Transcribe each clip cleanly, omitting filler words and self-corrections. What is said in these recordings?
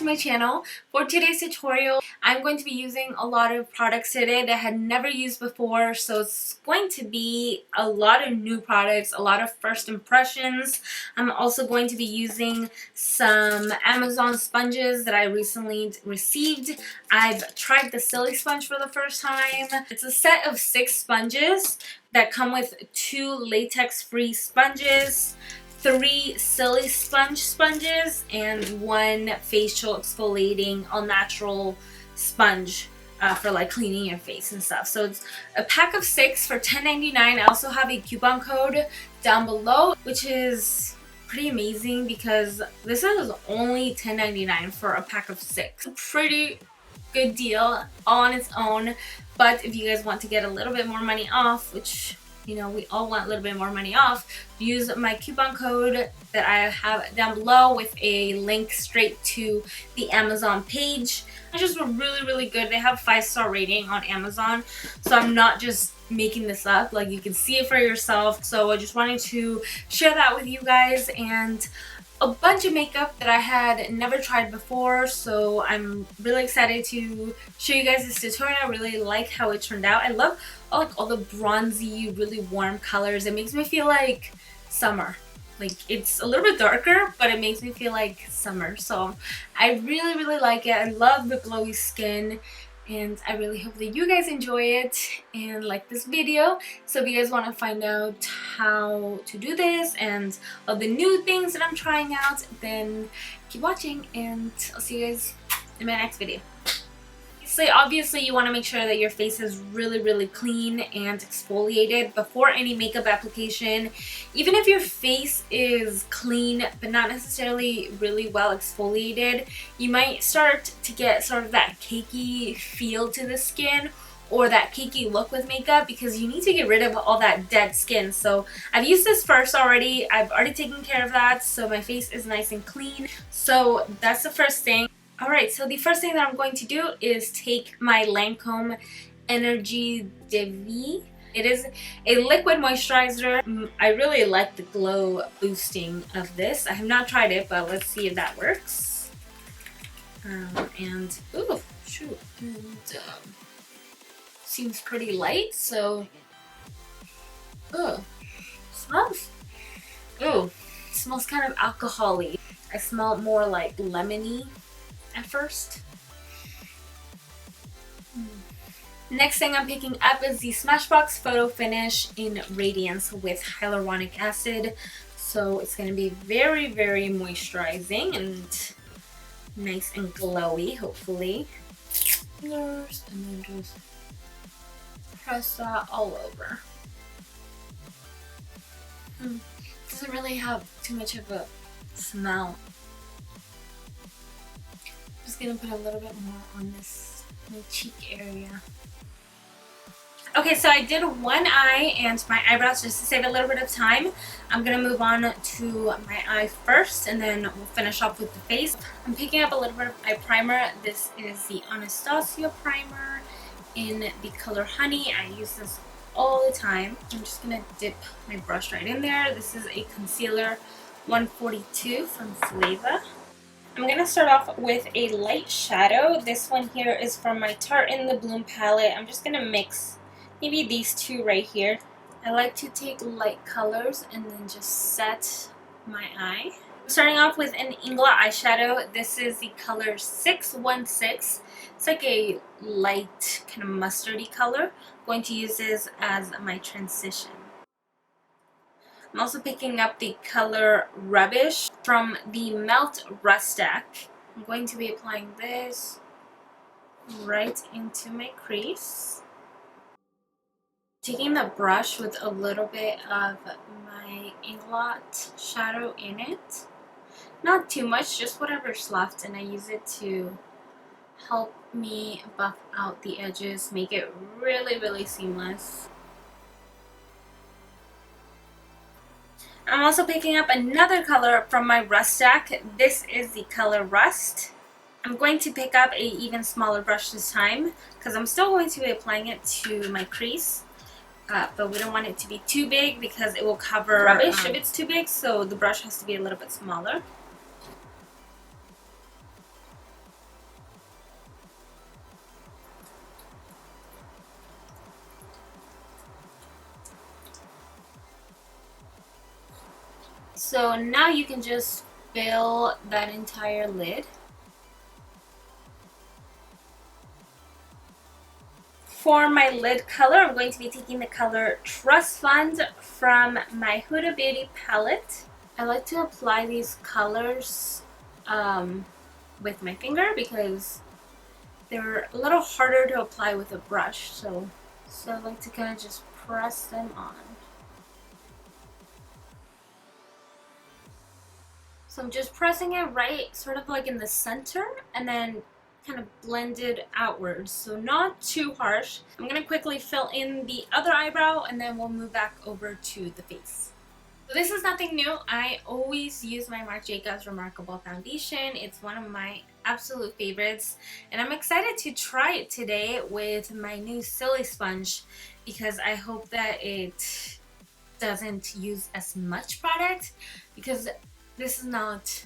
my channel. For today's tutorial, I'm going to be using a lot of products today that I had never used before, so it's going to be a lot of new products, a lot of first impressions. I'm also going to be using some Amazon sponges that I recently received. I've tried the Silly Sponge for the first time. It's a set of 6 sponges that come with 2 latex-free sponges, 3 Silly sponges, and 1 facial exfoliating all-natural sponge for like cleaning your face and stuff. So it's a pack of 6 for $10.99. I also have a coupon code down below, which is pretty amazing because this is only $10.99 for a pack of 6. It's a pretty good deal all on its own, but if you guys want to get a little bit more money off, which you know we all want a little bit more money off, use my coupon code that I have down below with a link straight to the Amazon page. It's just really good. They have 5-star rating on Amazon, so I'm not just making this up, like you can see it for yourself. So I just wanted to share that with you guys, and a bunch of makeup that I had never tried before, so I'm really excited to show you guys this tutorial. I really like how it turned out. I love all the bronzy, really warm colors. It makes me feel like summer. Like, it's a little bit darker, but it makes me feel like summer. So I really like it. I love the glowy skin, and I really hope that you guys enjoy it and like this video. So if you guys want to find out how to do this and all the new things that I'm trying out, then keep watching, and I'll see you guys in my next video. So obviously you want to make sure that your face is really clean and exfoliated before any makeup application. Even if your face is clean but not necessarily really well exfoliated, you might start to get sort of that cakey feel to the skin, or that cakey look with makeup, because you need to get rid of all that dead skin. So I've used this first already. I've already taken care of that, so my face is nice and clean. So that's the first thing. Alright, so the first thing that I'm going to do is take my Lancome Energy Devi. It is a liquid moisturizer. I really like the glow boosting of this. I have not tried it, but let's see if that works. Ooh, shoot. Seems pretty light, so smells kind of alcohol-y. I smell more like lemony at first. Next thing I'm picking up is the Smashbox Photo-Finish in Radiance with hyaluronic acid. So it's going to be very moisturizing and nice and glowy, hopefully. And then just press that all over. Doesn't really have too much of a smell. Just gonna put a little bit more on my cheek area. Okay, so I did one eye and my eyebrows just to save a little bit of time. I'm gonna move on to my eye first, and then we'll finish off with the face. I'm picking up a little bit of eye primer. This is the Anastasia primer in the color Honey. I use this all the time. I'm just gonna dip my brush right in there. This is a concealer 142 from Flava. I'm going to start off with a light shadow. This one here is from my Tarte in the Bloom palette. I'm just going to mix maybe these two right here. I like to take light colors and then just set my eye. I'm starting off with an Inglot eyeshadow. This is the color 616. It's like a light kind of mustardy color. I'm going to use this as my transition. I'm also picking up the color Rubbish from the Melt Rust Stack. I'm going to be applying this right into my crease. Taking the brush with a little bit of my Inglot shadow in it. Not too much, just whatever's left, and I use it to help me buff out the edges, make it really seamless. I'm also picking up another color from my Rust Stack. This is the color Rust. I'm going to pick up a even smaller brush this time because I'm still going to be applying it to my crease. But we don't want it to be too big because it will cover rubbish if it's too big, so the brush has to be a little bit smaller. So now you can just fill that entire lid. For my lid color, I'm going to be taking the color Trust Fund from my Huda Beauty palette. I like to apply these colors with my finger because they're a little harder to apply with a brush. So I like to kind of just press them on. So I'm just pressing it right sort of like in the center and then kind of blended outwards, so not too harsh. I'm going to quickly fill in the other eyebrow and then we'll move back over to the face. So this is nothing new. I always use my Marc Jacobs Remarkable Foundation. It's one of my absolute favorites and I'm excited to try it today with my new Silly Sponge because I hope that it doesn't use as much product because this is not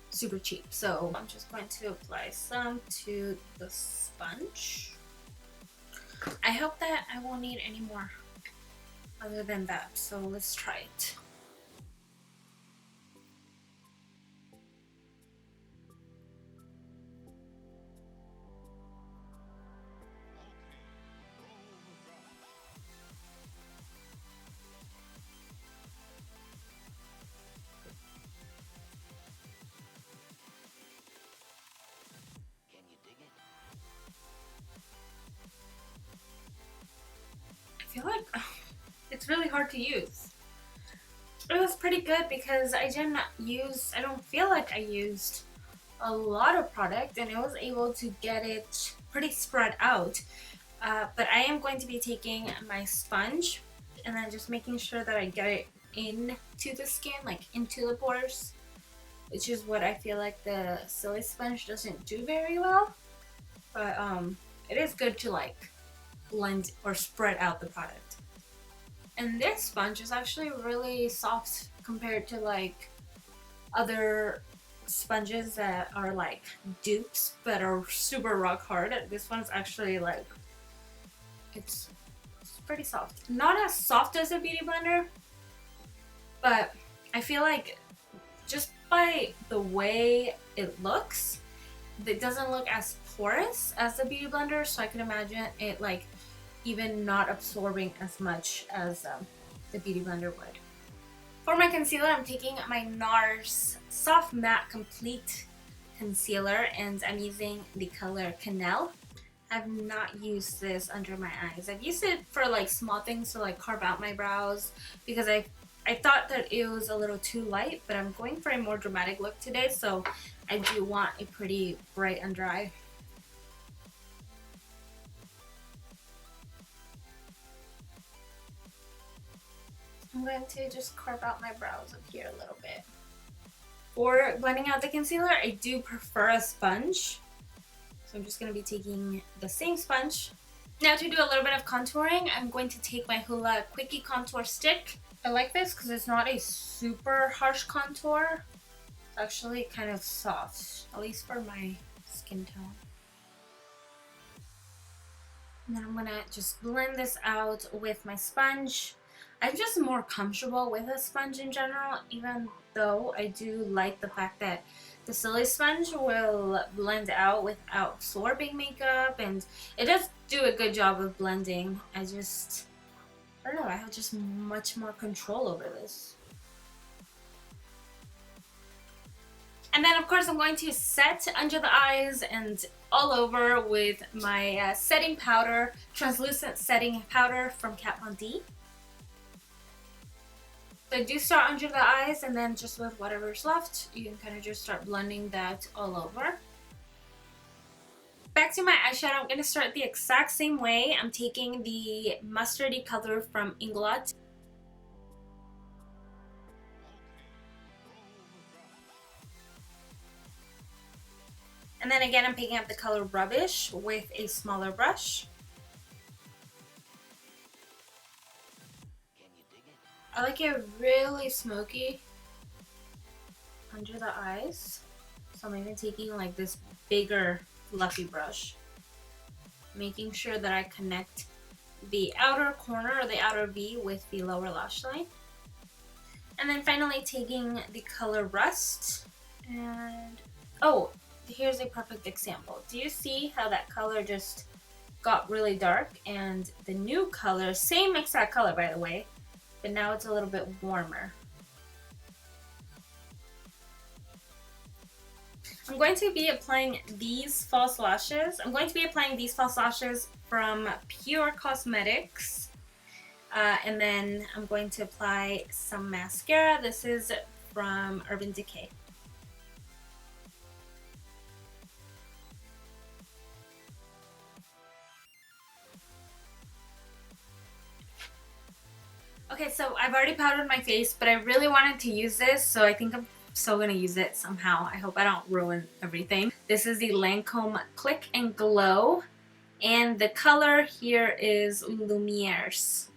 super cheap. So I'm just going to apply some to the sponge. I hope that I won't need any more other than that. So let's try it. I feel like it's really hard to use. It was pretty good because I don't feel like I used a lot of product and I was able to get it pretty spread out. But I am going to be taking my sponge and then just making sure that I get it into the skin, like into the pores, which is what I feel like the Silly Sponge doesn't do very well. But it is good to like blend or spread out the product. And this sponge is actually really soft compared to like other sponges that are like dupes but are super rock hard. This one's actually like it's pretty soft. Not as soft as a beauty blender, but I feel like just by the way it looks, it doesn't look as porous as the beauty blender, so I can imagine it like even not absorbing as much as the beauty blender would. For my concealer, I'm taking my NARS Soft Matte Complete Concealer and I'm using the color Cannelle. I've not used this under my eyes. I've used it for like small things to like carve out my brows because I thought that it was a little too light, but I'm going for a more dramatic look today, so I do want a pretty bright under eye. I'm going to just carve out my brows up here a little bit. For blending out the concealer, I do prefer a sponge. So I'm just going to be taking the same sponge. Now to do a little bit of contouring, I'm going to take my Hoola Quickie Contour Stick. I like this because it's not a super harsh contour. It's actually kind of soft, at least for my skin tone. And then I'm going to just blend this out with my sponge. I'm just more comfortable with a sponge in general, even though I do like the fact that the Silly Sponge will blend out without absorbing makeup, and it does do a good job of blending. I don't know, I have just much more control over this. And then of course I'm going to set under the eyes and all over with my setting powder, translucent setting powder from Kat Von D. So I do start under the eyes and then just with whatever's left, you can kind of just start blending that all over. Back to my eyeshadow, I'm going to start the exact same way. I'm taking the mustardy color from Inglot. And then again, I'm picking up the color Rubbish with a smaller brush. I like it really smoky under the eyes. So I'm even taking like this bigger fluffy brush, making sure that I connect the outer corner or the outer V with the lower lash line. And then finally taking the color Rust. And, oh, here's a perfect example. Do you see how that color just got really dark? And the new color, same exact color by the way, but now it's a little bit warmer. I'm going to be applying these false lashes. I'm going to be applying these false lashes from Pure Cosmetics. And then I'm going to apply some mascara. This is from Urban Decay. Okay, so I've already powdered my face, but I really wanted to use this, so I think I'm still gonna use it somehow. I hope I don't ruin everything. This is the Lancome Click and Glow, and the color here is Lumiere's.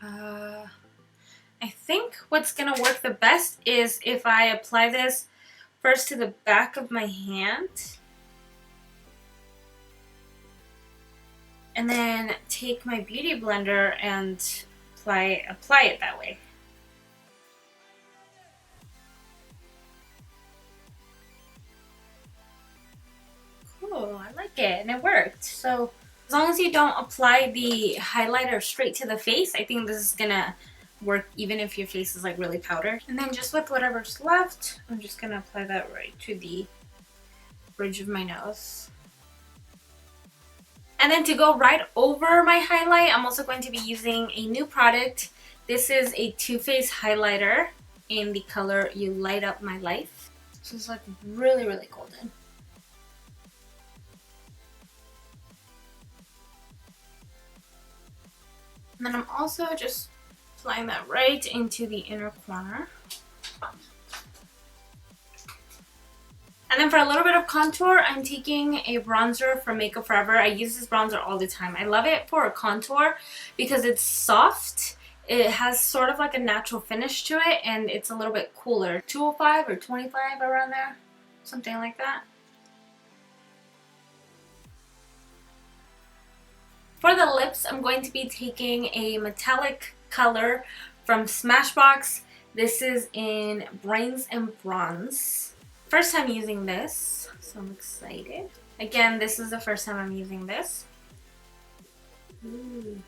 I think what's gonna work the best is if I apply this first to the back of my hand, and then take my beauty blender and apply it that way. Cool, I like it, and it worked. So as long as you don't apply the highlighter straight to the face, I think this is gonna work even if your face is like really powdered. And then just with whatever's left, I'm just gonna apply that right to the bridge of my nose. And then to go right over my highlight, I'm also going to be using a new product. This is a Too Faced highlighter in the color You Light Up My Life. So it's like really, really golden. And then I'm also just applying that right into the inner corner. And then for a little bit of contour, I'm taking a bronzer from Makeup Forever. I use this bronzer all the time. I love it for a contour because it's soft. It has sort of like a natural finish to it, and it's a little bit cooler. 205 or 25 around there, something like that. For the lips, I'm going to be taking a metallic color from Smashbox. This is in Brains and Bronze. First time using this, so I'm excited. Again, this is the first time I'm using this. Ooh.